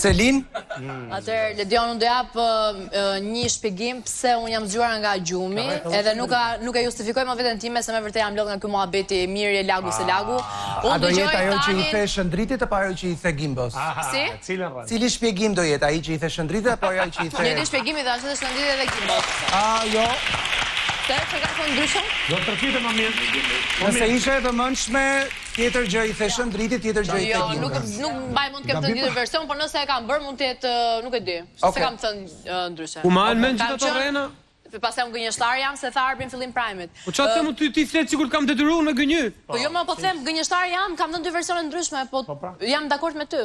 Selin? Atëherë, Ledion, unë do jap një shpjegim pse unë jam zgjuar nga gjumi, edhe nuk e justifikoj më veten time se më vërtet jam lodh nga ky muhabeti mirë lagu se lagu. A do jetë ajo që i the Shëndritit apo ajo që i the Gimbos? Si? Cili shpjegim do jetë, ai që i the Shëndritit apo ajo që i the? Njëti shpjegimi dhe ashtu Shëndritit edhe Gimbos. Jo. Se ka thonë ndryshëm? Do të përfitë më mirë. Nëse ishe e vëmendshme, tjetër gjë i the Shëndritit, tjetër gjë i the Gimbos. Nuk mbaj mund të kem të njëjtën version, por nëse e kam bërë mund të jetë, nuk e di. Se kam thënë ndryshe. Ku marrën mend gjithë ato rrena? Pastaj unë gënjeshtar jam se tha Arbin fillim prime-it. Po çfarë them ti flet sikur kam detyruar me gënjy? Po jo më po them gënjeshtar jam, kam dhënë dy versione ndryshme, po jam dakord me ty.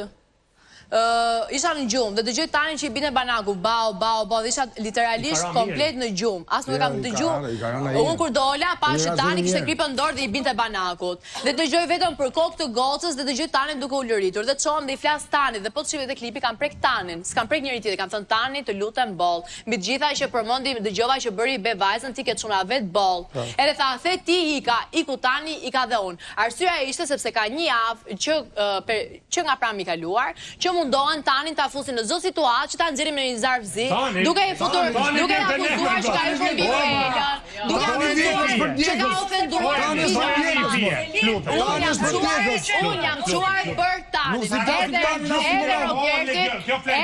Isha në gjumë dhe dëgjoj tani që i bine banaku, bao, dhe isha literalisht komplet në gjumë. As nuk e kam dëgjumë. Unë kur dola, pa që tani kishte gripën dorë dhe i binte banakut. Dhe dëgjoj vetëm për kokë të gocës dhe dëgjoj tanin duke u lëritur. Dhe çohem dhe i flas Tanit dhe po të shihë dhe klipi kam prek Tanin. S'kam prek njëri tjetër, kam thënë Tani, të lutem boll. Mbi të gjitha që përmendi, dëgjova që bëri be vajzën ti ke çuna vet boll. Edhe tha, the ti iku Tani, ika dhe unë. Arsyeja ishte sepse ka një javë që nga pranë mi kaluar, që mundohen Tanin ta fusin në çdo situatë që ta nxjerrim në një zarf zi, duke e futur, duke ja akuzuar që ka hyrë mbi Elën, duke akuzuar që ka ofenduar Unë jam çuar për Tanin.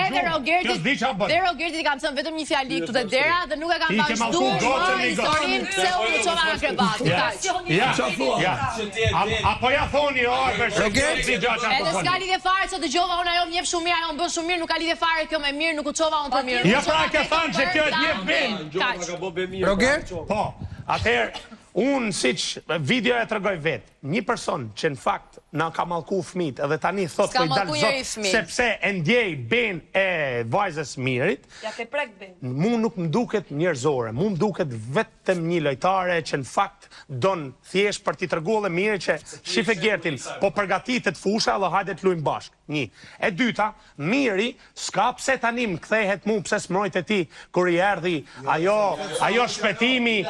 Edhe Rogertit i kam thënë vetëm një fjali këtu te dera dhe nuk e kam vazhduar historinë pse unë çova nga krebati. Apo ja thoni Edhe s'ka lidhje fare se dëgjova unë ajo më jep shumë mirë, ajo më bën shumë mirë, nuk ka lidhje fare kjo me mirë, nuk u çova unë për mirë. Ja pra ke thënë se kjo është një ben. Roger? Po, atëherë unë siç video e tregoj vet, një person që në fakt na ka mallku fëmijët edhe tani thot po i dal zot sepse e ndjej ben e vajzës Mirit. Ja ke prek ben. Mu nuk më duket njerëzore, mu më duket vetëm një lojtare që në fakt don thjesht për t'i treguar dhe mirë që shife Gertin, po përgatitet fusha dhe hajde të luajmë bashkë. Një. E dyta, Miri s'ka pse tani më kthehet mu pse s'mbrojt e ti kur i erdhi ajo shpëtimi i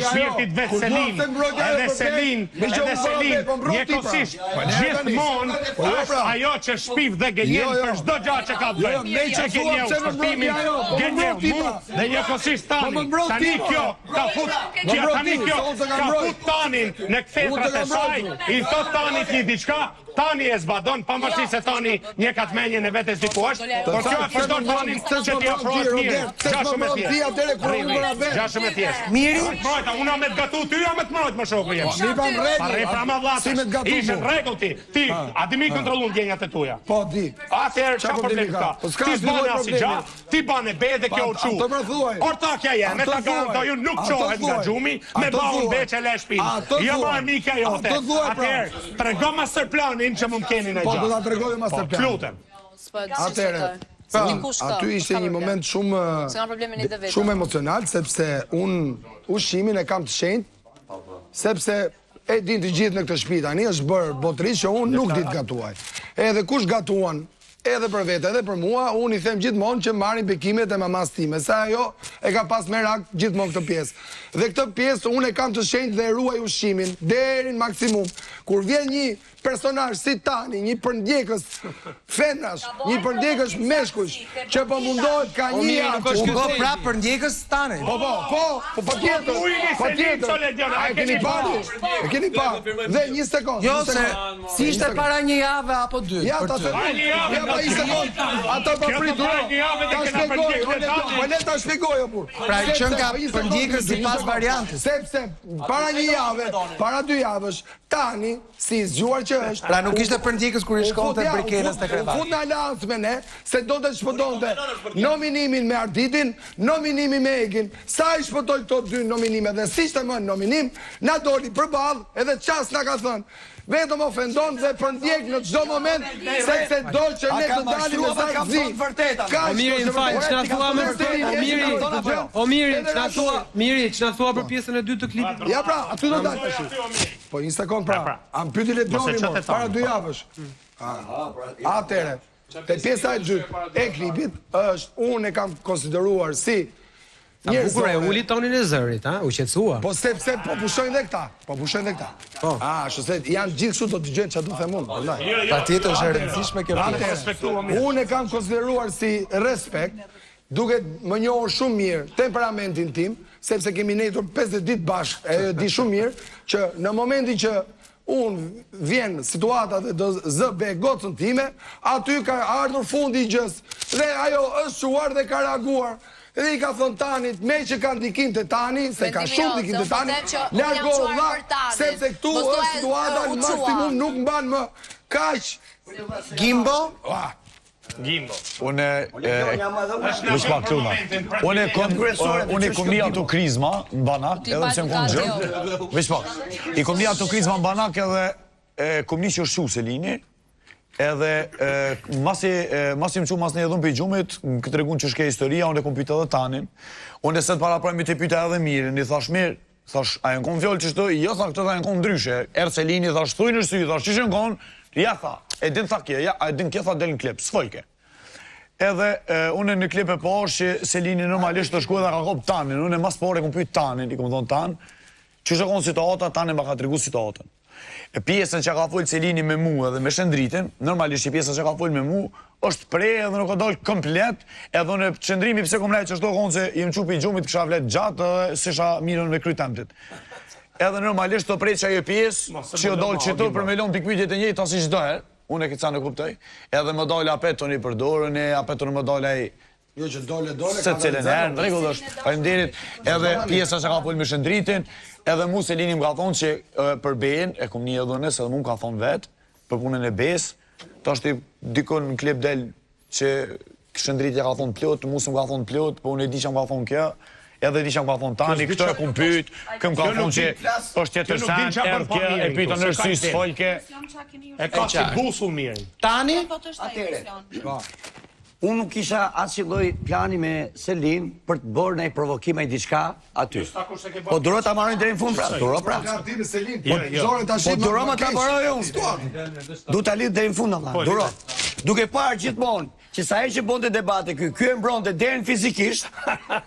shpirtit vet Selin. Edhe Selin njëkohësisht gjithmonë është ajo që shpiv dhe gënjen për çdo gjë që ka të bëjë. Ne gënjeu shpërtimin, gënjeu mu dhe njëkohësisht tani kjo ka fut Tanin në kthetrat e saj, i thot Tanit një diçka, Tani e zbadon, pavarësisht se Tani një ka të menjen e vetes diku është, por kjo e përdor Tanin që t'i afrohet mirë. Gjashëm e thjesht. Miri? Unë me të gatu ty, me të mbrojt më shoku jem. Parrej pra ma vlatës, ishë rregull ti. Ti, a di mi kontrolun djenjat e tuja? Po, di. Atëherë, qa problemi ka? Ti s'bane asi gja, ti bane be dhe kjo u qu. Ortakja jeme, ta garantoj, unë nuk qohet nga gjumi, me baun veç e le shpinë. Jo ma mika jote. Atëherë, trego master planin që më keni në gjatë. Po, do ta tregoj master planin. Lutem. Atëherë, aty ishte një moment shumë emocional, sepse unë ushqimin e kam të shenjtë, sepse e din të gjithë në këtë shtëpi tani është bërë botërisht që unë nuk di të gatuaj. Edhe kush gatuan, edhe për vete, edhe për mua, unë i them gjithmonë që marrin bekimet e mamas time, se ajo e ka pas merak gjithmonë këtë pjesë. Dhe këtë pjesë unë e kam të shenjtë dhe ruaj ushqimin deri në maksimum. Kur vjen një personazh si Tani, një përndjekës femrash, një përndjekës meshkush, që po mundohet ka një javë. U bë prapë përndjekës Tani. Po patjetër. E keni parë. Dhe një sekond. Jo se si ishte para një jave apo dy. Ja, ta një sekond. Ata pa pritur. Ta shpjegoj apo. Pra që nga përndjekës sipas variantës. Sepse para një jave, para 2 javësh, Tani si zgjuar që është. Pra nuk ishte përndjekës kur i shkonte brikenës te krevati. Fut në aleancë me ne, se do të shpëtonte nominimin me Arditin, nominimin me Egin. Sa i shpëtoi këto 2 nominime dhe si ishte më nominim, na doli përballë edhe çast na ka thënë. Vetëm ofendon dhe përndjek në çdo moment sepse do që ne të dalim me sa zi. O Miri, në fal, ç'na thua më O Miri, ç'na thua për pjesën e dytë të klipit? Ja pra, aty do dal tash. Po një sekond pra. Am pyeti Ledoni para 2 javësh. Atëre, te pjesa e dytë e klipit është unë e kam konsideruar si Bukur e uli tonin e zërit, u qetësua. Po sepse po pushojnë dhe këta. Ashtu se janë gjithë kështu do të dëgjojnë çfarë do them unë, vallai. Patjetër është e rëndësishme kjo pjesë. Unë e kam konsideruar si respekt, duke më njohur shumë mirë temperamentin tim, sepse kemi netur 50 ditë bashkë, e di shumë mirë që në momentin që unë vjen situata dhe do zë gocën time, aty ka ardhur fundi i gjës. Dhe ajo është shuar dhe ka reaguar. Dhe i ka thonë Tanit, me që ka ndikim të Tani, se ka shumë ndikim të Tani, largohu dha, sepse këtu është situata në maksimum nuk mban më kaq. Gimbo? Unë kom një autokrizma në banak, edhe se më kom gjërë. I kom një autokrizma në banak edhe kom një që është Selini, edhe masi më që mas në edhun për i gjumit, këtë regun që shke historia, unë e kom pyta dhe Tanin, unë e se të paraprojmi të pyta edhe Mirin, i thash mirë, thash, a e në kom fjollë që shto, jo tha këtë dhe e në kom ndryshe, erë Selini, thash, thuj në sy, thash, që shë në kon, ja tha, e din tha kje, a e din kje tha del në klip, s'fojke. Edhe unë në klip e po është që Selini normalisht të shku edhe ka kop Tanin, unë e mas por e kom pyt Tanin, i kom thonë Tan, që shë konë situata, Tanin ma ka të regu situatën. E pjesën që ka full Selini me mu edhe me shëndritin, normalisht që pjesën që ka full me mu, është prej edhe nuk ka dollë komplet, edhe në qëndrimi pëse kom lejtë që shto konë se jem qupi i gjumit kësha vlet gjatë edhe se sha mirën me kry temptit. Edhe normalisht të prej që ajo pjesë, që jo dollë që të për me lonë pikpytjet e njëjtë asi qdo herë, unë e këtë sa në kuptoj, edhe më dollë apetoni për dorën e apetoni më dollë e Jo që dole, se cilën herë, në regull është, faleminderit, edhe pjesa që ka full me shëndritin, edhe mu Selini më ka thonë që për bejen, e kom një edhënës, edhe mu më ka thonë vetë, për punën e besë, ta është i dikon në klip del që shëndritja ka thonë plot, mu së më ka thonë plot, për unë e di që më ka thonë kjo, edhe di që më ka thonë Tani, këto e kum pyt, këm ka thonë që është tjetër sen, erdh kjo, e pyta nërësi s'fojke. E ka që busull mirë. Tani? Unë nuk kisha asë lloj plani me Selin për të bërë në provokime i diçka aty. Po duro ta marrojnë deri në fund pra, duro pra. Po duro më ta paroj unë. Du ta lidh deri në fund Allah, duro. Duke parë gjithmonë që sa herë që bonte debate ky e mbronte deri fizikisht,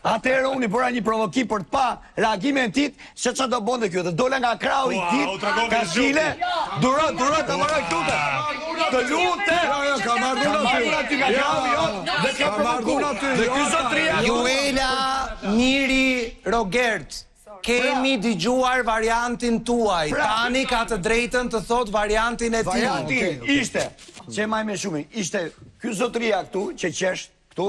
atëherë unë i bëra një provokim për të pa reagimin e tij se çfarë do bonte ky. Dhe dola nga krau i tij, ka skile. Duro ta marroj këtu. Të lutem. Ka marrë aty nga krau. Dhe ka provokuar aty. Dhe ky zotria. Juela Miri Rogert. Kemi dëgjuar variantin tuaj. Tani ka të drejtën të thot variantin e tij. Varianti ishte, që maj me shumë, ishte ky zotria këtu, që qesh këtu,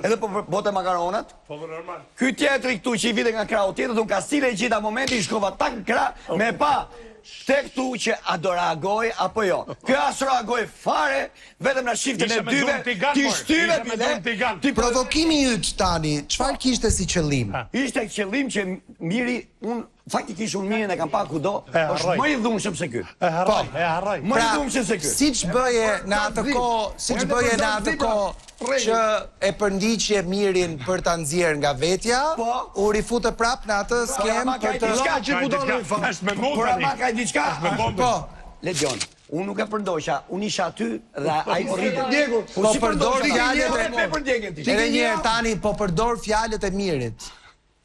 edhe po bote makaronat. Po normal. Ky tjetri këtu që i vite nga krau tjetër, unë ka stile i gjitha momenti, i shkova tak në krah, me pa. Te këtu që a do reagoj apo jo. Kjo as reagoj fare, vetëm na shiftën e dyve, ti shtyve bile. Provokimi yt tani, çfarë kishte si qëllim? Ishte qëllim që Miri, unë faktikisht unë Mirin e kam pa kudo, është më i dhunshëm se ky. E harroj. Më i dhunshëm se ky. Siç bëje në atë kohë, që e përndiqje Mirin për ta nxjerrë nga vetja, u rifute prap në atë skem për të Po, Legion, unë nuk e përndosha, unë isha aty dhe ai po rritet. Po përdor fjalët edhe një herë tani, po përdor fjalët e Mirit.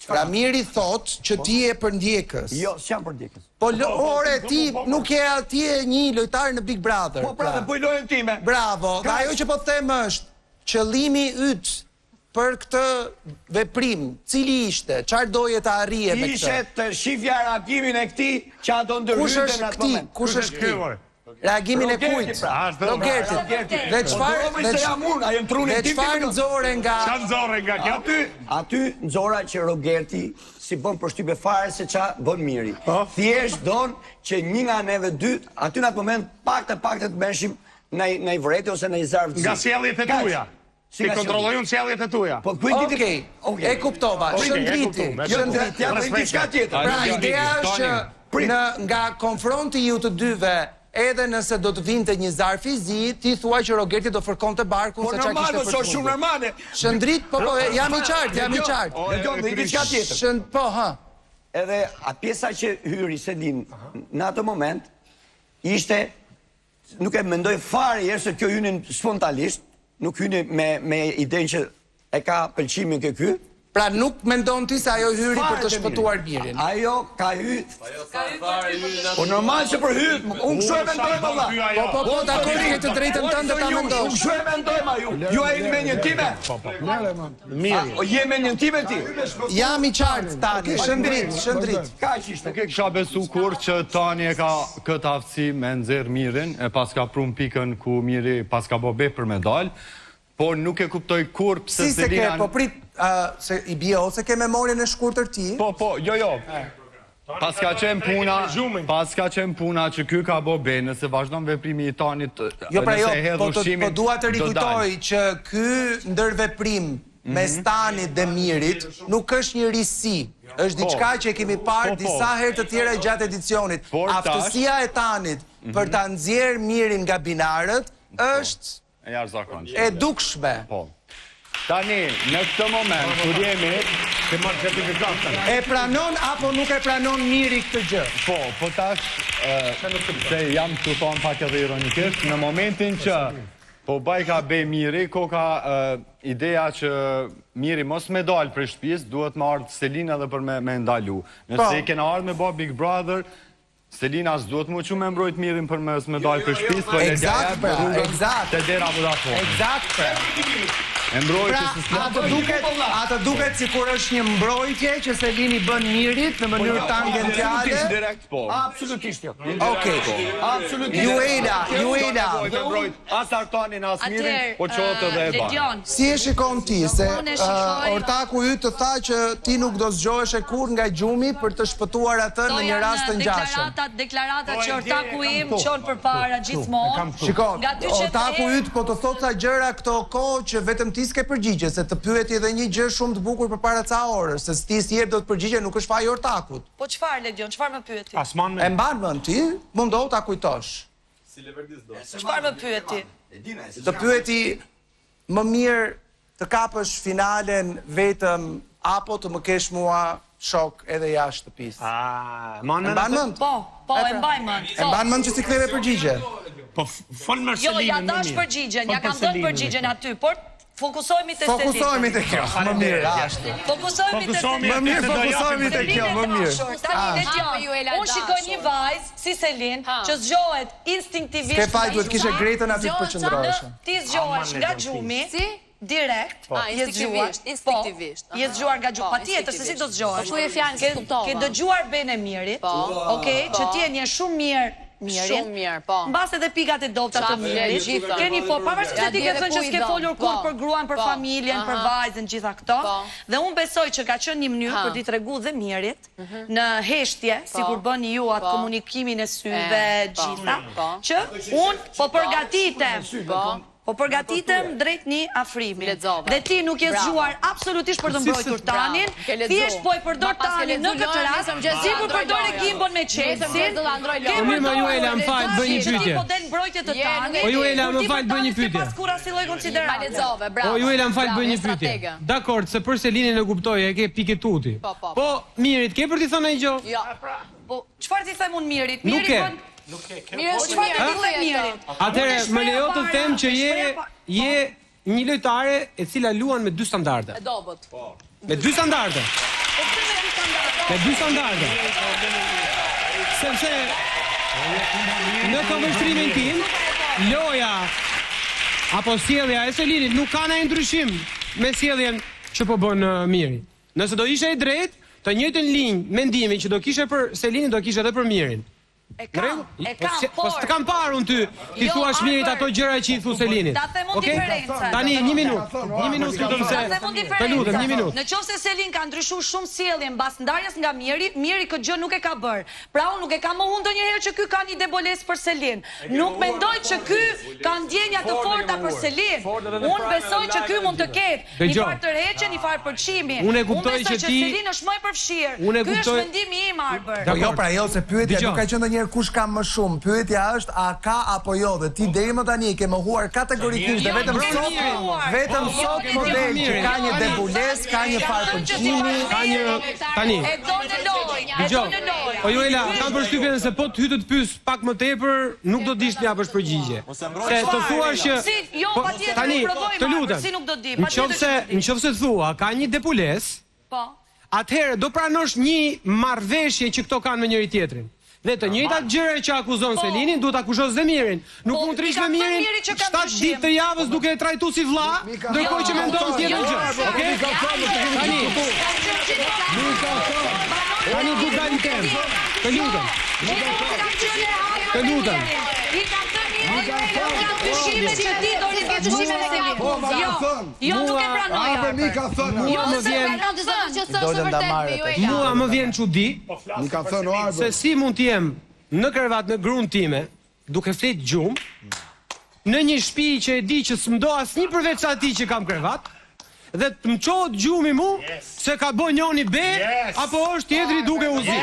Pra Miri thot që ti e përndjekës. Jo, s'jam përndjekës. Po ore, ti nuk je atje një lojtar në Big Brother. Po pra, dhe bëj lojën time. Bravo, dhe ajo që po them është, qëllimi yt për këtë veprim, cili ishte, çfarë doje të arrije me këtë? Ishte të shifja reagimin e këtij që ato ndërhyjnë në atë moment. Kush është ky? Reagimin e kujt? Rogertit. Dhe çfarë nxorë nga? Çfarë nxorë nga kjo? Aty nxora që Rogerti si bën përshtypje fare se ç'a bën Miri. Thjesht don që një nga neve dy, aty në atë moment paktë të bëshim në vrete ose në zarf. Nga sjelljet e tuaja. Si kontrollojun sjelljet e tuaja. Po okej, e kuptova. Shëndriti. Ja bëj diçka tjetër. Pra ideja është që nga konfronti ju të dyve, edhe nëse do të vinte një zarf i zi, ti thua që Rogerti do fërkonte barkun se çka kishte për të. Po shumë normale. Shëndrit, po jam i qartë. Do të diçka tjetër. Po, ha. Edhe a pjesa që hyri Selin në atë moment ishte, nuk e mendoj fare herë se kjo hynin spontanisht, nuk hyni me idenë që e ka pëlqimin ky, Pra nuk mendon ti se ajo hyri për të shpëtuar Mirin. Ajo ka hy. Po normal që për hyt, unë kështu e mendoj valla. Po, dakor, ke të drejtën tënde ta mendosh. Unë kështu e mendoj ma ju. Ju ai me një time. Miri. O je me një time ti. Jam i qartë tani, shëndrit. Kaq ishte. Nuk e kisha besu kur që Tani e ka këtë aftësi me nxjerr Mirin, e pas ka prum pikën ku Miri pas ka bo për medal, por nuk e kuptoj kur pse Si se ke, Selina... po prit, se i bie ose ke memorien e shkurtër ti? Po, jo. Pas ka qenë puna që ky ka bo be, nëse vazhdon veprimi i Tanit, Jo, pra jo, nëse e hedh ushimin, po dua të rikujtoj që ky ndërveprim mes Tanit dhe Mirit nuk është një risi. Është diçka që e kemi parë disa herë të tjera gjatë edicionit. Aftësia e Tanit për ta nxjerrë Mirin nga binarët është e dukshme. Tani, në këtë moment, kur jemi... E pranon apo nuk e pranon Miri këtë gjë? Po tash, se jam të thonë pak edhe ironikisht, në momentin që po baj ka bej Miri, ko ka ideja që Miri mos me dalë për shtëpis, duhet me ardhë Selina dhe për me ndalu. Nëse i kena ardhë me bo Big Brother, Selina s'duhet mu që me mbrojt Mirin për me dalë për shtëpis, për e gjaja për rrugën të dera Vodafone. Eksakt, pra. Atë duket si kur është një mbrojtje që Selini bën Mirit në mënyrë tangentiale. Absolutisht jo. Okej. Juela. As Artanin, as Mirin, po qotë dhe e ba. Si e shikon ti, se ortaku yt të tha që ti nuk do zgjohesh e kur nga gjumi për të shpëtuar atë në një rast të ngjashëm. Deklaratat që ortaku im çon përpara gjithmonë. Shikon, ortaku yt po të thot sa gjëra këto kohë që vetëm ti s'ke përgjigje, se të pyeti edhe një gjë shumë të bukur përpara ca orësh, se ti si jep do të përgjigje nuk është faji ortakut. Po çfarë Ledion, çfarë më pyeti? E mban mend ti? Mundohu ta kujtosh. Çfarë më pyeti? Të pyeti më mirë të kapësh finalen vetëm apo të më kesh mua shok edhe jashtë shtëpisë. E mban mend? Po, e mbaj mend. E mban mend që si ktheve përgjigje. Po fol me Jo, Selinën. ja dash përgjigjen, ja kam dhënë përgjigjen aty, por fokusohemi te Selina. Fokusohemi te kjo, më mirë, ashtu. Fokusohemi te Selina. Më mirë fokusohemi te kjo, më mirë. Tani Ledion, unë shikoj një vajzë si Selin që zgjohet instinktivisht. Ke faj, duhet kishe Gretën aty të përqendrohesh. Ti zgjohesh nga gjumi. Direkt, instinktivisht. Je zgjuar nga gjumi, patjetër se si do zgjohesh. Po ku e fjalën se kuptova. Ke dëgjuar ben e Mirit, okej, që ti je një shumë mirë Mirin. Shumë mirë, po. Mbas edhe pikat e dobta të Mirit. Keni folur, pavarësisht se ti ke thënë që s'ke folur kur për gruan, për familjen, për vajzën, gjitha këto. Dhe unë besoj që ka qenë një mënyrë për t'i treguar dhe Mirit në heshtje, sikur bëni ju atë komunikimin e syve, gjitha, që unë po përgatitem. Po përgatitem drejt një afrimi. Dhe ti nuk je zgjuar absolutisht për të mbrojtur Tanin, thjesht po e përdor Tanin në këtë rast, sikur përdore gimbon me Chelsea. Mirë, Juela, më fal, bëj një pyetje. Po del mbrojtje të Tanit. Po Juela, më fal, bëj një pyetje. Pas kur asnjë lloj konsiderate. Po Juela, më fal, bëj një pyetje. Dakor, se për Selinin e kuptoj, e ke pikë tuti. Po Mirit, ke për t'i thënë ai gjë? Jo. Po çfarë ti them unë Mirit? Nuk ke. Mirë, çfarë ti them Mirit? Atëherë, më lejo të them që je një lojtare e cila luan me dy standarde. E dobët. Me dy standarde. Me dy standarde. Sepse në konvertrimin tim, loja apo sjellja e Selinit nuk ka ndonjë ndryshim me sjelljen që po bën Miri. Nëse do ishte e drejtë, të njëjtën linjë mendimi që do kishe për Selinin, do kishe edhe për Mirin. E kam, po s'të kam parë unë ty, ti thua Mirit ato gjëra që i thu Selinit. Ta them unë diferencën. Tani, një minutë lutem se. Të lutem, një minutë. Në qoftë se Selin ka ndryshuar shumë sjelljen mbas ndarjes nga Miri, Miri këtë gjë nuk e ka bërë. Pra unë nuk e kam mohuar ndonjëherë që ky ka një debolesë për Selin. Nuk mendoj që ky ka ndjenja të forta për Selin. Unë besoj që ky mund të ketë një farë tërheqje, një farë përçimi. Unë kuptoj që Selin është më i përfshirë. Ky është mendimi im, Arber. Jo, pra jo se pyetja nuk ka qenë ndonjëherë mirë kush ka më shumë. Pyetja është a ka apo jo dhe ti deri më tani ke mohuar kategorikisht dhe vetëm sot model që ka një debules, ka një farpëlqimi, ka një tani. E do në lojë. Po Joela, kam përshtypjen se po të hytë të pyes pak më tepër, nuk do dish t'japësh përgjigje. Se të thuash që tani, të lutem. Nëse thua ka një depules, atëherë do pranosh një marrëveshje që këto kanë me njëri tjetrin. Dhe të njëjtat gjëra që akuzon Selinin, duhet akuzosh Zemirin. Nuk mund të rish me Mirin 7 ditë të javës duke e trajtuar si vlla, ndërkohë që mendon tjetër gjë. Okej? Tani du dalim temë. Të lutem. Të lutem. Dyshime që ti do një dyshime me Selin. Jo, nuk e pranoj. Mua më vjen çudi se si mund t'jem në krevat në gruan time, duke flet gjumë, në një shtëpi që e di që s'mdo asnjë përveç atij që kam krevat, dhe të më qohet gjumi mu se ka bo njoni be, apo është tjetëri duke uzi.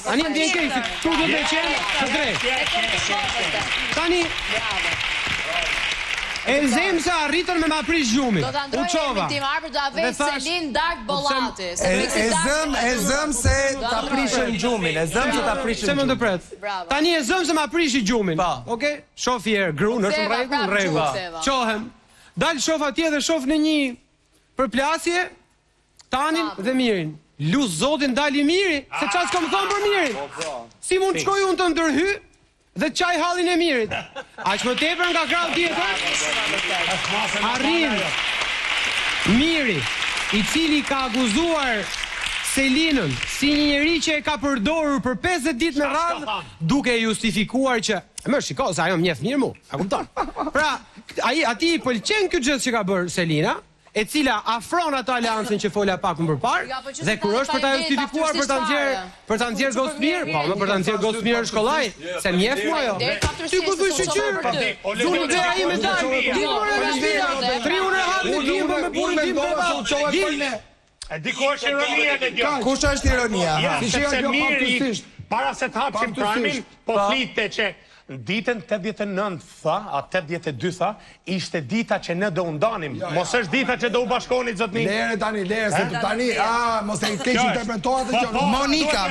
Tani më vjen keq, tu do të qenë të drejtë. Tani e zem se arritën me ma prish gjumin. Do të ndrojë tim arbër do avej Selin Dark Bollati. E zëm se ta prishën gjumin, e zëm se ta prishën gjumin. Se më ndëpret. Tani e zëm se ma prishi gjumin. Okej? Shofi erë grunë, është në rregull. Qohem. Dalë shof atje dhe shof në një përplasje Tanin dhe Mirin. Luz Zotin dali Miri, se çfarë s'kam thënë për Mirin. Si mund të shkoj unë të ndërhy dhe çaj hallin e Mirit. Aq më tepër nga krau tjetër. Arrin Miri, i cili ka akuzuar Selinën si një njeri që e ka përdorur për 50 ditë me radhë, duke justifikuar që më shiko, se ajo mjef mirë mu, a kupton? Pra, ati i pëlqen ky gjë që ka bërë Selina, e cila afron ato aleancën që fola pak më përpara, dhe kur është për ta justifikuar për ta nxjerr Gosmir, po më për ta nxjerr Gosmir në shkollaj, se mjef mua jo. Ti ku bësh shqyr? Zunë dhe ai me dal, dimore me shpira, triun e hanë dimbo me burrin dimbo. E di ku është ironia dhe kjo. Kush është ironia? Sepse Miri, para se të hapshim pramin, po flite që ditën 89 tha, a 82 tha, ishte dita që ne do undanim. Mos është dita që do u bashkoni zotni. Lere tani, se tani, mos e keq interpretohet të gjë.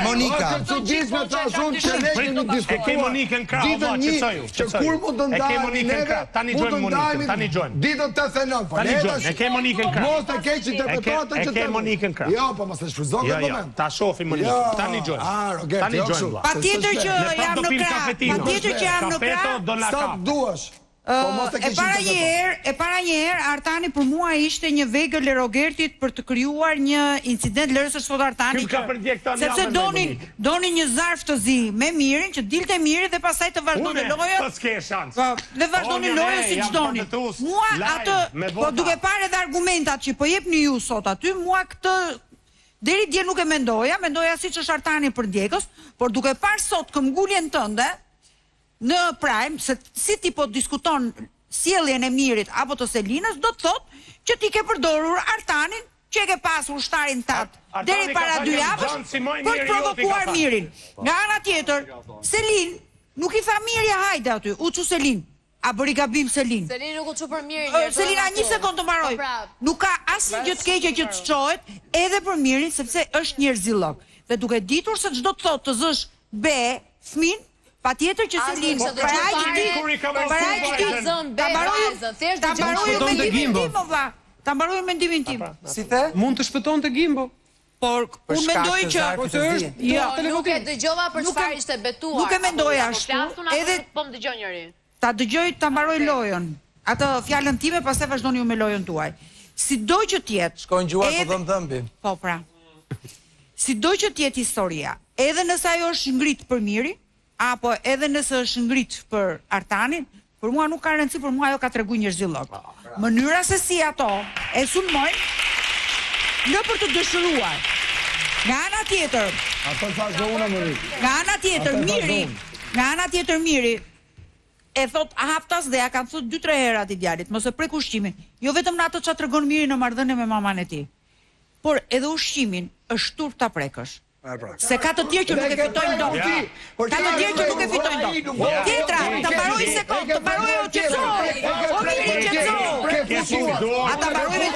Monika. Çuditshme ta shumë që ne kemi diskutuar. E ke Monikën krah, ma qetësoju. Që kur mund të ndajmë tani gjojmë Monikën, tani gjojmë. Ditën 89, po tani gjojmë. E ke Monikën krah. Mos e keq interpretohet të gjë. E ke Monikën krah. Jo, po mos e shfryzon këtë moment. Ta shohim Monikën. Tani gjojmë. Tani gjojmë. Patjetër që jam në krah. Patjetër që jam në krah. Sa duash. E para një herë Artani për mua ishte një vegël e Rogertit për të krijuar një incident, lërës është sot Artani, sepse doni një zarf të zi me Mirin, që dilte Miri dhe pastaj të vazhdoni lojën. Dhe vazhdoni lojën si ç'doni. Mua atë, po duke parë edhe argumentat që po jepni ju sot aty, mua këtë deri dje nuk e mendoja siç është Artani për ndjekës, por duke parë sot këmbguljen tënde në Prime, se si ti po diskuton sjelljen e Mirit apo të Selinës, do të thotë që ti ke përdorur Artanin, që e ke pasur ushtarin tat deri para 2 javësh për të provokuar Mirin. Nga ana tjetër, Selin nuk i tha Miri hajde aty, u çu Selin. A bëri gabim Selin? Selin nuk u çu për Mirin. Selina, një sekond të mbaroj. Nuk ka asnjë gjë të keqe që të çohet edhe për Mirin, sepse është njerëzillok. Dhe duke ditur se çdo të thotë të zësh be fëmin, patjetër që Selin, ta mbaroj mendimin tim. Si the? Mund të shpëton të Gimbo. Por unë mendoj që nuk e dëgjova për çfarë ishte betuar. Nuk e mendoj ashtu. Edhe po më dëgjon njëri. Ta dëgjoj, ta mbaroj lojën. Atë fjalën time, pastaj vazhdoni ju me lojën tuaj. Sido që të jetë. Shkojnë gjuar po dhëm dhëmbi. Po pra. Sido që të jetë historia, edhe nëse ajo është ngrit për Miri, apo edhe nëse është ngrit për Artanin, për mua nuk ka rëndësi, për mua ajo ka tregu njerëzillok. Mënyra se si ato e sulmojnë në për të dëshiruar. Nga ana tjetër, nga ana tjetër Miri e thot haftas dhe ja kanë thot 2-3 herë atij djalit, mos e prek ushqimin. Jo vetëm në ato çfarë tregon Miri në marrëdhënie me maman e tij, por edhe ushqimin është turp ta prekësh. Se ka të tjerë që nuk e fitojnë dot. Ka të tjerë që nuk e fitojnë dot. Tjetra, të mbaroj sekond, të mbaroj o qetësoj. O miri qetësoj. A të mbaroj me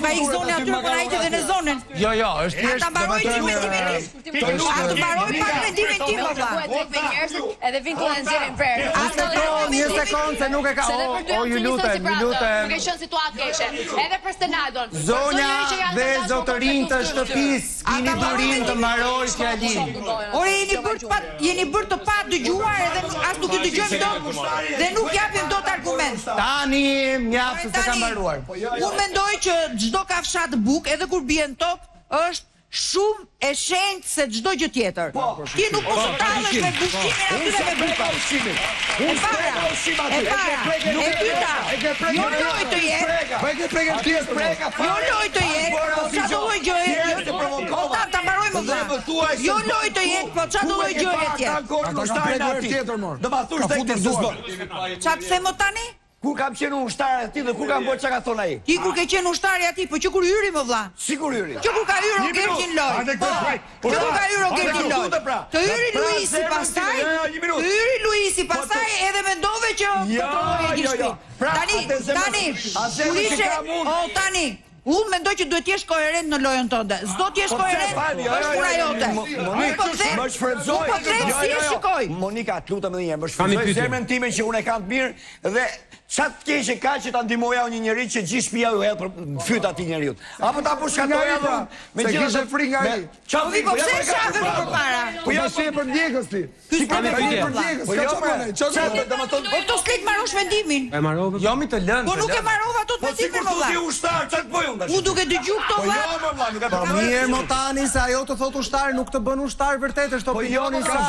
pa i zone aty për ajtë dhe në zonën. Jo, është thjesht. A të mbaroj që me a të mbaroj pak mendimin tim valla. Edhe vin të nxjerrin prerë. Një sekond se nuk e ka. O ju lutem. Nuk e qenë situatë keqe. Edhe për Stenaldon. Zonja dhe zotërin të shtëpis, kini durim të mbaroj fjalin. Ore jeni bërë të pa dëgjuar edhe as nuk i dëgjojmë dot dhe nuk japim dot argument. Tani mjaft se ka mbaruar. Unë mendoj që çdo kafshat buk edhe kur bien top është shumë e shenjtë se çdo gjë tjetër. Ti nuk po tallesh me bushimin aty dhe me buka. E para. E dyta. Jo loj të jetë. Po e ke prekën ti spreka. Jo loj të jetë. Po çfarë do lloj gjëje? Ta mbaroj më vëlla. Jo loj të jetë, po çfarë do lloj gjëje tjetër? Ata kanë tjetër mor. Do ma thush tek të zon. Çfarë them më tani? Kur kam qenë ushtar aty dhe kur kam bërë çka ka thonë ai? Ti kur ke qenë ushtari aty, po që kur hyri më vlla? Si kur hyri? Që kur ka hyrë Rogertin loj. Që kur ka hyrë Rogertin loj. Të hyri Luisi pastaj. Të hyri Luisi pastaj edhe mendove që do të lloje një shtëpi. Tani. Unë mendoj që duhet t'jesh koherent në lojën tënde. S'do t'jesh koherent, është puna jote. Po them si e shikoj. Monika, të lutem edhe një herë, më shfrytëzoj zemrën time që unë e kam të mirë dhe çfarë të keqe ka që ta ndihmoja unë një njerëz që gjithë shtëpia ju hedh për fyt atij njeriu. Apo ta pushkatoja me gjithë frik nga ai. Çfarë po pse shafe më përpara? Po ja si e për ndjekës ti. Si ka me për ndjekës? Çfarë domethënë? Po to s'ke marrësh mendimin. E marrova. Jo mi të lënë. Po nuk e marrova ato të mendimin më valla. U duke dëgju këto valla. Po mirë mo tani se ajo të thot ushtar nuk të bën ushtar vërtet është opinioni i saj.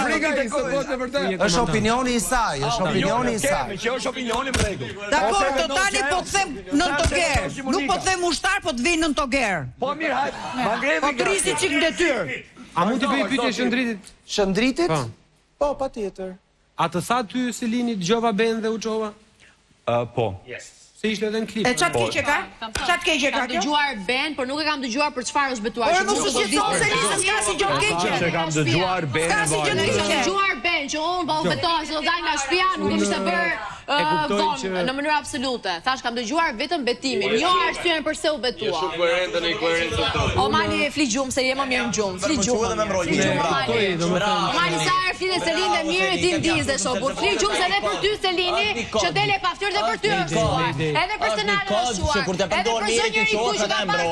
Është opinioni i saj, është opinioni i saj. Që është opinioni më rregull. Dakor, tani po them nën toger. Nuk po them ushtar, po të vij nën toger. Po mirë, hajt. Ma ngrevi. Po trisi çik ndetyr. A mund të bëj pyetje Shëndritit? Shëndritit? Po, patjetër. A të tha ty Selini dëgjova Ben dhe u çova? Po. Se ishte edhe në klip. E çfarë keqe ka? Çfarë keqe ka kjo? Kam dëgjuar Ben, por nuk e kam dëgjuar për çfarë është betuar. Por mos u shqetëson Selini, s'ka si gjë keqe. Se kam dëgjuar Ben. S'ka si gjë keqe. Kam dëgjuar Ben që unë po betoha se do dal nga shtëpia, nuk e kishte bërë vonë në mënyrë absolute. Thash kam dëgjuar vetëm betimin, jo arsyen pse u betua. Shumë koherente në koherencë tonë. O Mali fli gjumë se jemi mirë në gjumë. Fli gjumë. Mali sa herë flitë Selini dhe mirë ti ndizë shoku. Fli gjumë se edhe për ty Selini, që dele pa fytyrë dhe për ty është shuar. Edhe për Stenaldon është shuar. Kur të përdor mirë ti çohesh edhe mbron.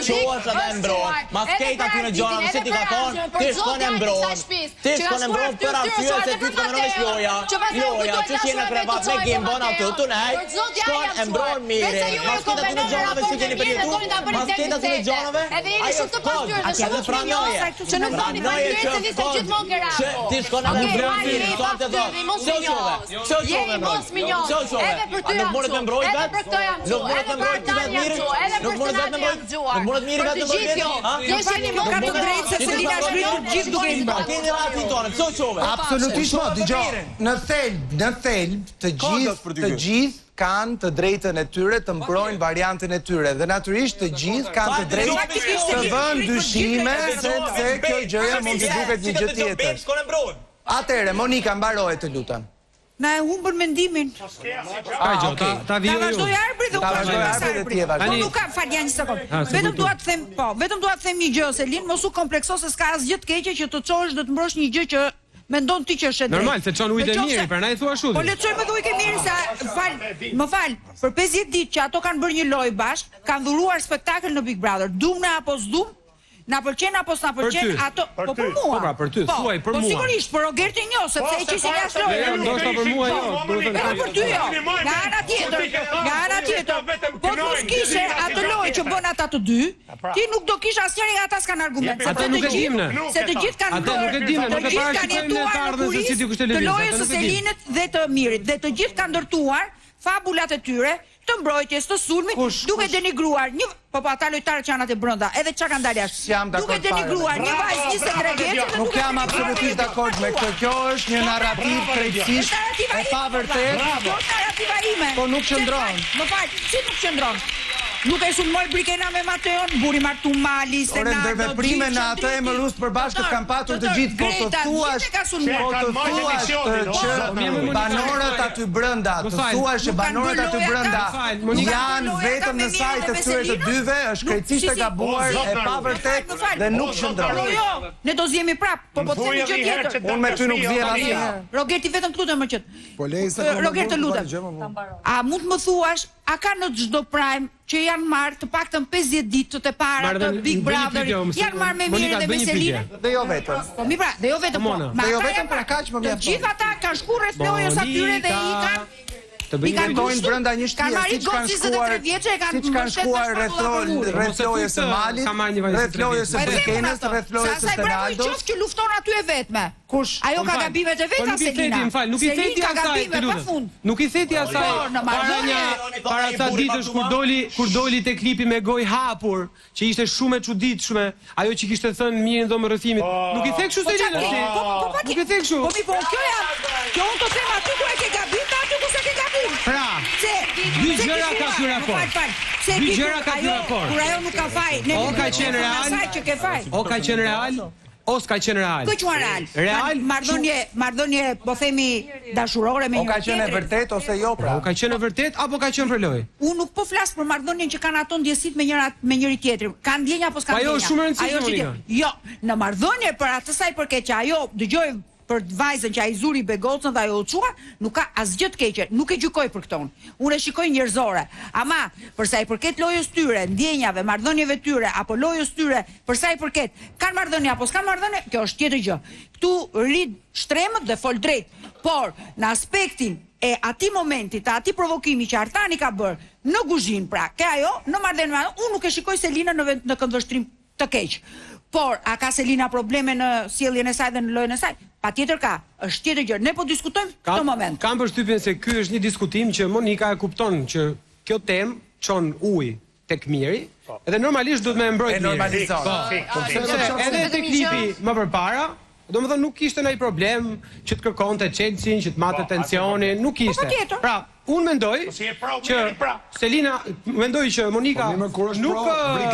Çohesh edhe mbron. Masketa ty në gjonë si ti ka thonë, ti shkon e mbron. Ti shkon e mbron për arsye se ty të mënosh loja. Loja, që je në krevat me gimbon aty tu nej. Shkon e mbron mirë. Masketa ty në gjonave si keni për jetu. Masketa ty në gjonave. Edhe jeni shumë të pasur dhe shumë të pranoje. Që nuk doni për mirë se nisë gjithmonë kerapo. Ti shkon e mbron mirë, sonte do. Jeni mos minjos. Edhe për ty jam qo. Edhe për këto jam qo. Edhe për Artan jam qo. Edhe për Stenaldon jam gjuar. Nuk mundet mirë vetëm për gjithë. Jesheni më ka të drejtë se Selina shkruaj gjithë duke i bërë. Keni ratin tonë, pse çove? Absolutisht mo, dëgjoj. Në thelb të gjithë kanë të drejtën e tyre të mbrojnë variantën e tyre dhe natyrisht të gjithë kanë të drejtë të vënë dyshime sepse kjo gjëja mund të duket një gjë tjetër. Atëherë Monika mbaroje të lutem. Na e humbën mendimin. Ta vazhdoj arbri dhe u vazhdoj arbri. Nuk kam fal janë një sekond. Vetëm dua të them një gjë Selin, mos u komplekso se s'ka asgjë të keqe që të çohesh do të mbrosh një gjë që mendon ti që është e drejtë. Normal, se çon ujë të mirë, prandaj thua ashtu. Po lexojmë edhe ujë të mirë sa më fal. Për 50 ditë që ato kanë bërë një lojë bashk, kanë dhuruar spektakël në Big Brother. Dumna apo s'dum? Na pëlqen apo s'na pëlqen ato? Po për mua. Po për ty, thuaj për mua. Po sigurisht për Rogertin jo, sepse e qisin jashtë lojën. Ndoshta për mua jo, për ty jo. Nga ana tjetër. Po mos kishe atë lojë që bën ata të dy, ti nuk do kish asnjëri nga ata s'kan argument. Ata nuk e dimë. Se të gjithë kanë bërë. Ata nuk e dimë, nuk e parashikojmë në të ardhmen se si ti kush televizor. Të lojës së Selinit dhe të Mirit dhe të gjithë kanë ndërtuar fabulat e tyre të mbrojtjes të sulmit duke denigruar një po ata lojtarët që janë atë brenda edhe çka kanë dalë jashtë duke denigruar një vajzë 23 vjeçare nuk jam absolutisht dakord me këtë. Kjo është një narrativ krejtësisht e pavërtetë. Kjo është narrativa ime. Po nuk qëndron. Më fal, si nuk qëndron? Nuk e sulmoj Brikena me Mateon, buri martu Mali, Senado, ndërveprime në atë e më rusë përbashkët kam patur të gjithë, po të thuash që banorët aty brënda, të thuash që banorët aty brënda janë vetëm në sajtë të këtyre të dyve, është krejtësisht e gabuar, e pavërtet dhe nuk shëndron. Jo, ne do zjemi prap, po të themi gjë tjetër. Unë me ty nuk zjem asnjëherë. Rogerti vetëm të lutem më qëtë. Rogerti lutem. A mund të më thuash, a ka në çdo prime që janë marrë të paktën 50 ditë të para të Big Brother, janë marrë me Mirë dhe me Selinë? Dhe jo vetëm. Po mi pra, dhe jo vetëm po. Dhe jo vetëm pra kaq më mjafton. Të gjithë ata kanë shkuar rreth lojës atyre dhe i kanë brenda një shtëpie, siç kanë shkuar rreth lojës së Malit, rreth lojës së Brikenës, rreth lojës së Senadot. Qoftë që lufton aty e vetme. Kush? Ajo ka gabimet e veta Selina. Nuk i theti asaj, nuk i theti asaj para sa ditësh kur doli te klipi me gojë hapur, që ishte shumë e çuditshme, ajo që kishte thënë Mirin dhomërrëthimit. Nuk i the kështu Selina. Nuk i the kështu. Po mi po, kjo unë të them aty ku e ke gabim, aty ku se ke gabim. Pra, dy gjëra ka ky raport. Dy gjëra ka ky raport. Kur ajo nuk ka faj, ne o ka qenë real, o ka qenë real, o s'ka qenë real. Ku qenë real? Real, marrëdhënie, po themi dashurore me një tjetrin. O ka qenë e vërtet ose jo pra? O ka qenë e vërtet apo ka qenë për lojë? Unë nuk po flas për marrëdhënien që kanë ato ndjesit me njëri tjetrin. Kanë ndjenja apo s'kan ndjenja? Ajo është shumë e rëndësishme. Jo, në marrëdhënie për atë sa i përket që ajo dëgjoi për vajzën që ai zuri Begocën dhe ajo u çua, nuk ka asgjë të keqe, nuk e gjykoj për këtë. Unë e shikoj njerëzore. Ama për sa i përket lojës tyre, ndjenjave, marrëdhënieve tyre apo lojës tyre, për sa i përket kanë marrëdhënie apo s'kan marrëdhënie, kjo është tjetër gjë. Ktu rid shtremët dhe fol drejt. Por në aspektin e atij momenti, të atij provokimi që Artani ka bërë në kuzhinë, pra, ke ajo në marrëdhënie, unë nuk e shikoj Selina në këndvështrim të keq. Por, a ka Selina probleme në sjelljen e saj dhe në lojën e saj? Patjetër ka, është tjetër gjë. Ne po diskutojmë këtë moment. Kam përshtypjen se ky është një diskutim që Monika e kupton që kjo temë çon ujë tek Miri, edhe normalisht duhet me mbrojtë Miri. Edhe te klipi më përpara, domethënë nuk kishte ndonjë problem që të kërkonte Chelsea, që të marrte tensionin, nuk kishte. Pra, unë mendoj që Selina mendoj që Monika nuk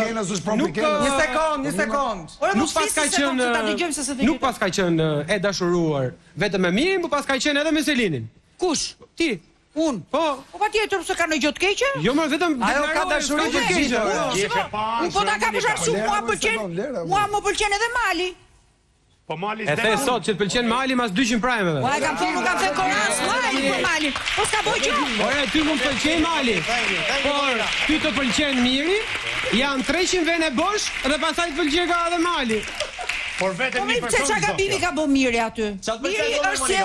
një sekond. Nuk pas ka qenë e dashuruar vetëm me Mirin, por pas ka qenë edhe me Selinin. Kush? Ti. Unë. Po patjetër se ka ndonjë gjë të keqe? Jo, më vetëm ajo ka dashuri të keqe. Unë po ta kam për arsye, mua më pëlqen edhe Mali. Po Mali e the sot që të pëlqen Mali mas 200 prajmeve. Po e kam thënë, nuk kam thënë konas Mali për Mali. Po s'ka bëj gjë. Ore, ty mund të pëlqej Mali. Por ty të pëlqen Miri, janë 300 vene bosh dhe pastaj të pëlqej ka edhe Mali. Por vetëm një person. Çfarë gabimi ka bë Miri aty? Miri është se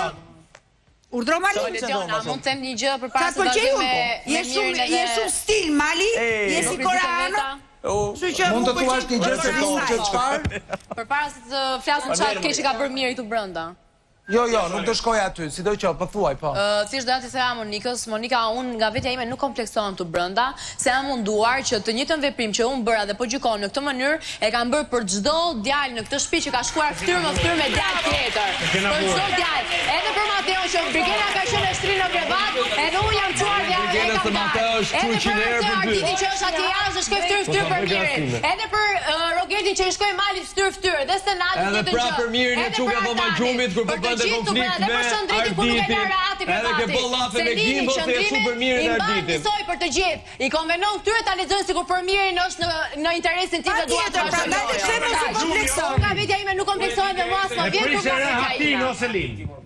urdhro Mali. Mund të them një gjë përpara se të vazhdojmë me je shumë stil Mali, je si Korana. Mund të thuash një gjë se çfarë? Përpara se të flasim çfarë keq ka bërë Miri këtu brenda. Jo, nuk do shkoj aty, sidoqoftë, po thuaj, po. Thjesht doja të thëra Monikës, Monika, unë nga vetja ime nuk kompleksohem këtu brenda, se jam munduar që të njëjtën veprim që unë bëra dhe po gjykon në këtë mënyrë, e kam bërë për çdo djalë në këtë shtëpi që ka shkuar fytyrë me djalë tjetër. Për çdo djalë, edhe për Mateo që Brigena ka qenë e shtrinë në krevat, edhe unë jam çuar dhe e kam marrë. Edhe për Artidin që është aty jashtë dhe shkoi fytyrë për Mirin. Edhe për Rogertin që i shkoi Malit fytyrë dhe Senati edhe pra për Mirin e çuka po ma gjumit kur po bënte konflikt me Arditin. Edhe ke bë llafe me Gimbo se e super Mirin e Arditin. Soi për të gjithë. I konvenon këtyre ta lexojnë sikur për Mirin është në interesin tim dhe dua të kompleksohem. Nga vetja ime nuk kompleksohem dhe mua s'ma vjen kur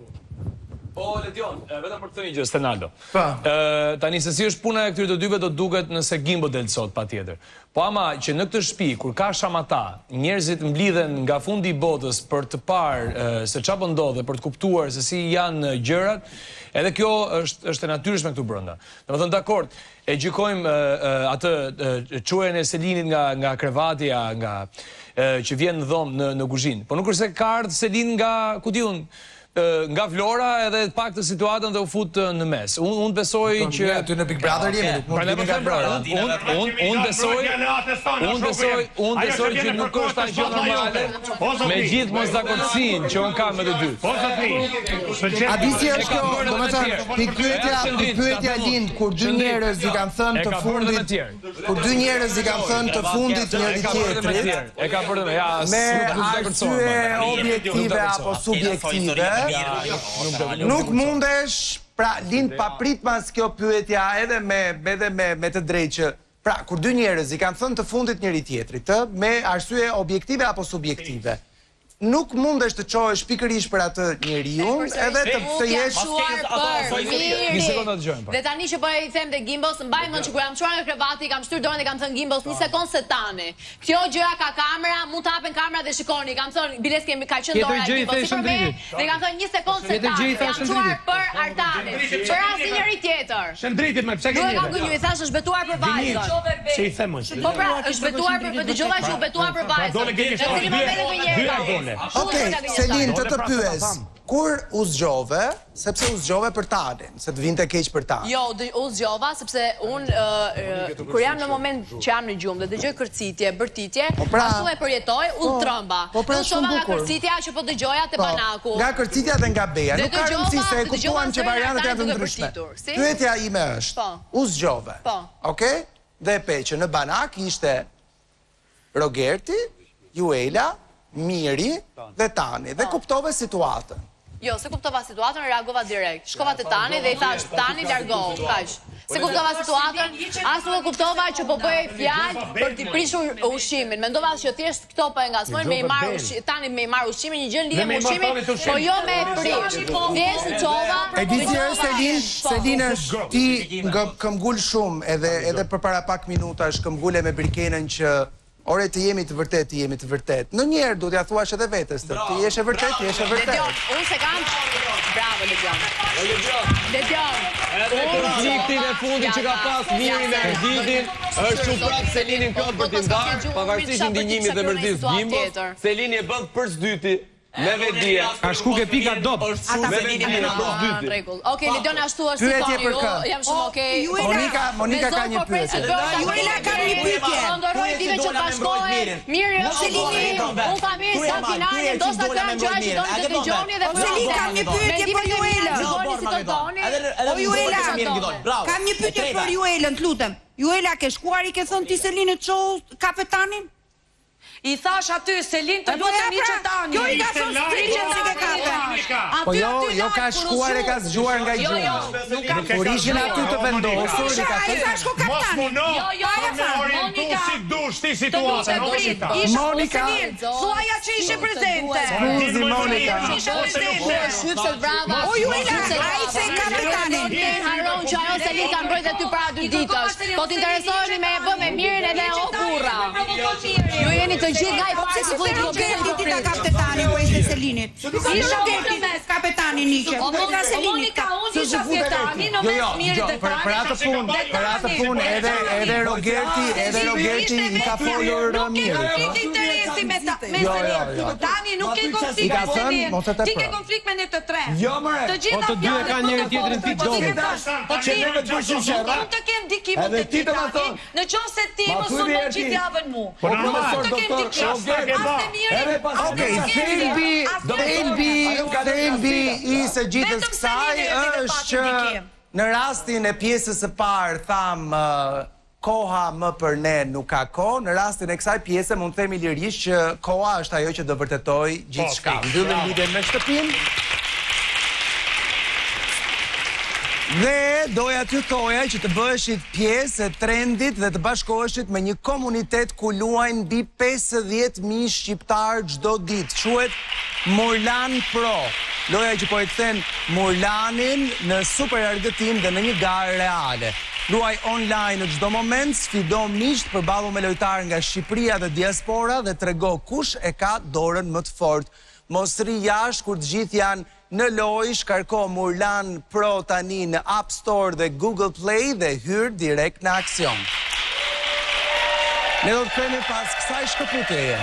Po, Letion, vetëm për të thënë një gjë, Stenaldo. Tani se si është puna e këtyre të dyve do duket nëse Gimbo del sot, patjetër. Po ama që në këtë shtëpi kur ka shamata, njerëzit mblidhen nga fundi i botës për të parë se çfarë ndodh dhe për të kuptuar se si janë gjërat, edhe kjo është e natyrshme këtu brenda. Domethënë dakord, e gjykojmë atë çujen e Selinit nga krevatja, nga që vjen në dhomë në kuzhinë. Po nuk është se ka ardhur Selin nga, ku diun, nga Vlora edhe pak të situatën dhe u fut në mes. Unë besoj që... Ty në Big Brother jemi, nuk mund t'jemi nga Vlora. Unë besoj që nuk është ta gjë normale me gjithë mosdakortësinë që unë kam me të dy. A di si është kjo, do me thënë, pikpyetja lind, kur dy njerëz i kanë thënë të fundit, kur dy njerëz i kanë thënë të fundit njëri tjetrit, me arsye objektive apo subjektive, nuk mundesh, pra lind papritmas kjo pyetja edhe me të drejtë që, pra kur dy njerëz i kanë thënë të fundit njëri tjetrit, me arsye objektive apo subjektive, nuk mundesh të qohesh pikërisht për atë njeriu, edhe të jesh Dhe tani që po i them te Gimbos, mbaj mend që kur jam çuar në krevati, kam shtyr dorën dhe kam thënë Gimbos, një sekond se tani. Kjo gjëja ka kamera, mund të hapen kamera dhe shikoni. Kam thënë biles kemi ka qenë dora Gimbos për me, dhe kam thënë një sekond se tani. Jam çuar për Artanin, për asnjëri tjetër. Shëndritit më pse ke një. Nuk e thash është betuar për vajzën. Si i them unë? Po pra, është betuar për dëgjova që u betuar për vajzën. Okej, Selin, të pyes, kur u zgjove, sepse u zgjove për Tanin, se të vinte keq për Tanin? Jo, u zgjova, sepse unë, kur jam në moment që jam në gjumë dhe dëgjoj kërcitje, bërtitje, ashtu e përjetoj, u trëmba. Unë shova nga kërcitja që po dëgjoja të Banaku. Nga kërcitja dhe nga Beja, nuk ka rëndësi se e kuptuam që variantet janë të ndryshme. Pyetja ime është, u zgjove, okej? Dhe pe që në Banak ishte Rogerti, Juela, Miri dhe Tani, dhe kuptove situatën. Jo, se kuptova situatën, reagova direkt. Shkova te Tani dhe i thash, Tani largohu, kaq. Se kuptova situatën, as nuk e kuptova që po bëj fjalë për t'i prishur ushqimin. Mendova që thjesht këto po e ngacmojnë me i marr Tani me i marr ushqimin, një gjë lidhje me ushqimin, po jo me prish. Thjesht çova. E di si është Selin është ti këmbgul shumë, edhe përpara pak minutash këmbgule me Brikenën që ore të jemi të vërtet. Në njerë du t'ja thuash edhe vetës të, ti jeshe vërtet. Ledion, unë se kam... Bravo, Ledion. Konfliktin e fundit që ka pas Mirin dhe Erditin, është që prapë Selinin këtë për t'i ndarë, pavarësisht ndinjimit dhe mërdis Gimbos, Selini e bënd për s'dyti, me vedia. Ka shku ke pika dop. Me vedia për s'dyti. Okej, Ledion ashtu është si toni ju, jam shumë okej. Monika ka një pyetje. Juela ka një pyetje. Ndoroj dive që bashkohen, Miri është Selini, unë kam mirë sa finale, do të them gjëra që doni të dëgjoni dhe Selini ka një pyetje për Juela. O Juela, kam një pyetje për Juelën, t'lutem. Juela, ke shkuar i ke thënë ti Selinit çohu kapetanin? I thash aty, Selin të duhet të një qëtani. Kjo i ka thënë striqen si ke kape. Po jo ka shkuar e ka zgjuar nga i gjumë. Kur ishin aty të vendosur, i ka thënë... I thash ko kapetani. Monika. Thuaja që ishe prezente. Skuzi, Monika. O Juela, a i se kapetanin. Haron që ajo Selin ka mbrojt e ty para 2 ditësh. Po t'interesojni me e bë me Mirin edhe o kurra. Ju jeni të gjithë nga i parë si se Rogerti ti ta kapetani po ishte Selinit. Si Rogerti kapetani niqe. Monika, unë isha kapetani në mes Mirit dhe Tani. Për atë punë edhe Rogerti i ka folur Mirit. Nuk ke konflikt interesi me Selinit. Tani nuk ke konflikt me Selinit. Ti ke konflikt me ne të tre. Të gjitha fjalët ka njëri tjetrin fit dome. Po ti unë të kem dikimin të ti Tani. Në qoftë se ti mos u bën gjithë javën mu. Po normal. Okej, thelbi i së gjithës kësaj është që në rastin e pjesës së parë tham koha më për ne nuk ka kohë, në rastin e kësaj pjese mund të themi lirisht që koha është ajo që do vërtetoj gjithçka. Mbyllim lidhjen me shtëpinë. Dhe doja t'ju thoja që të bëheshit pjesë e trendit dhe të bashkoheshit me një komunitet ku luajnë mbi 50.000 shqiptar çdo ditë. Quhet Murlan Pro. Loja që po e kthen Murlanin në super argëtim dhe në një garë reale. Luaj online në çdo moment, sfido miqt, përballu me lojtarë nga Shqipëria dhe diaspora dhe trego kush e ka dorën më të fortë. Mos rri jashtë kur të gjithë janë në lojë, shkarko Murlan Pro tani në App Store dhe Google Play dhe hyr direkt në aksion. Ne do të kemi pas kësaj shkëputjeje.